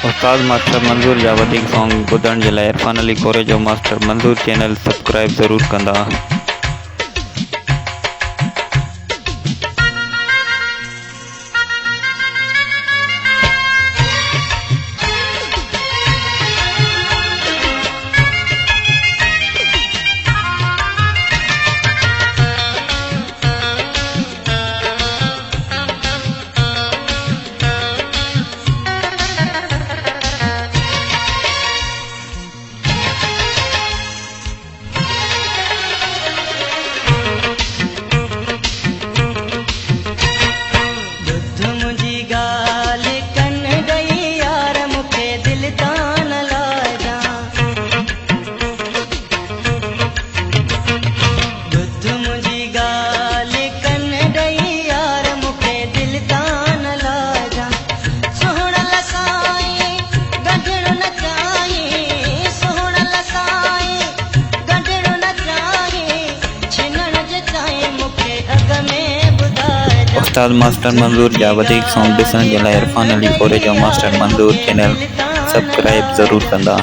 उस्ताद master मंज़ूर जा वधीक सॉन्ग ॿुधण जे लाइ इरफान अली कोरेजो मास्टर मंज़ूर चैनल सब्सक्राइब ज़रूरु कंदा। उस्ताद मास्टर मंज़ूर जा वधीक सॉन्ग ॾिसण जे लाइ इरफान अली कोरेजो मास्टर मंज़ूर चैनल सब्सक्राइब ज़रूरु कंदा।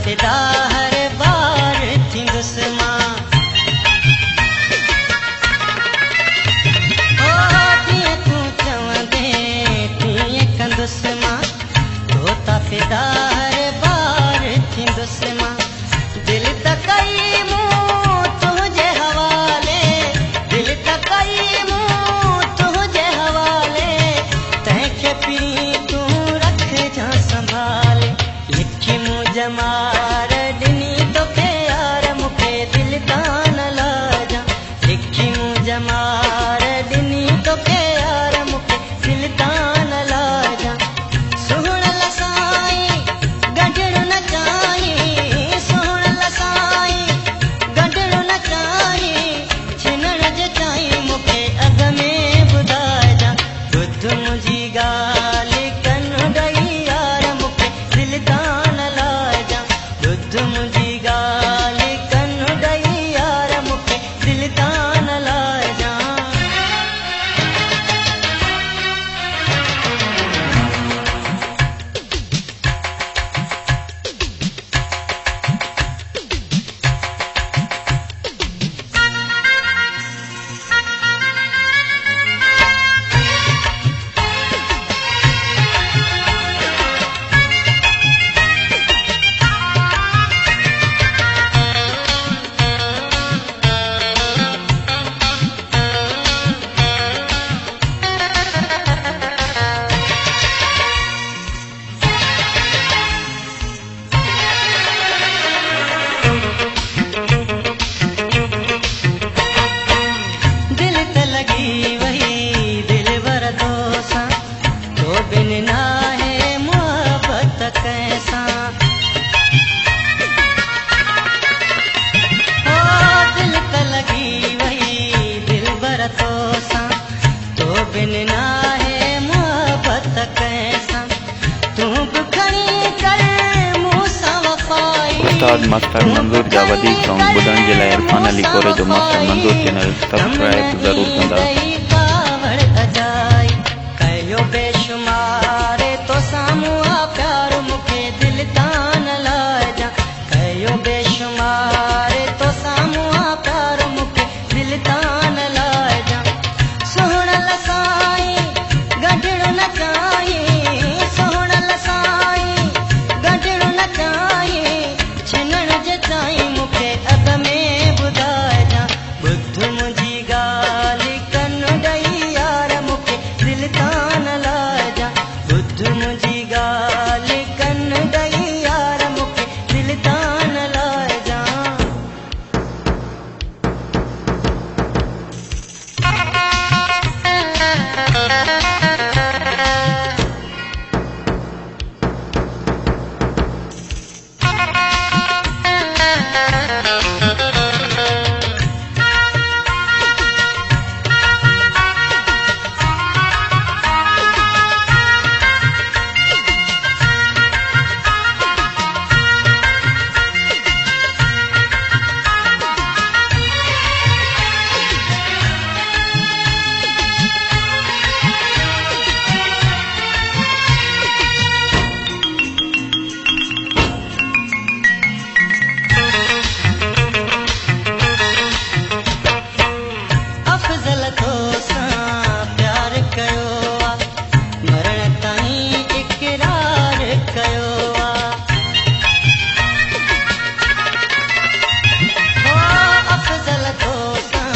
फिदा हर बार थिंदुस मां ओ जीअं तूं चवंदे तीअं कंदुसि मां होता फिदा हर बार थिंदुसि मां दिलि त कई मूं तुंहिंजे हवाले दिलि त कई मूं तुंहिंजे हवाले तंहिंखे पी तूं रखजां संभाले लिखी मूं जमार ॾिनी तोखे यार मूंखे दिलि तां न लाजां लिखी मूं जमार ॾिनी तोखे यार मूंखे दिलि तां न लाजां सुहिण लसाई गंढड़ो न चाहीं सुहिण लसाई गंढड़ो न चाहीं छिनण जे चाहीं मूंखे अॻ में ॿुधाइजां ॿुध मुंहिंजी ॻाल्हि कन ॾेई यार मूंखे दिलि तां न लाजां ॿुध मुंहिंजी ॻाल्हि कन ॾेई यार मूंखे दिलि तां न लाजां उस्ताद मास्टर मंज़ूर जा वधीक सॉन्ग ॿुधण जे लाइ इरफान अली कोरे जो मास्टर मंज़ूर चैनल सब्सक्राइब ज़रूर कंदा। कयो बेशुमार तो साम्हूं आ प्यार मूंखे दिलि तां न लाइजा। कयो बेशुमार तो साम्हूं आ प्यार मूंखे दिलि तां न लाइजा। सुहिणल साईं गढड़ न चाहीं, सुहिणल साईं गढड़ न चाहीं, छिनण जे चाहीं मूंखे अध में ॿुधाइजां। ॿुध मुंहिंजी ॻाल्हि कन ॾेई यार मूंखे दिलि तां न लाइजा। ॿुध मुंहिंजी ॻाल्हि कन ॾेई यार मूंखे दिलि तां न लाइजा। अफ़ज़ल तोसां प्यार कयो आ, मरण ताईं इक़रार कयो आ। अफ़ज़ल तोसां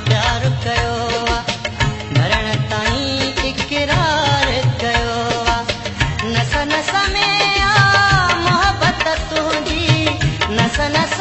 प्यार कयो आ, मरण ताईं इक़रार कयो आ। नस नस में आ मोहबत तुंहिंजी, नस नस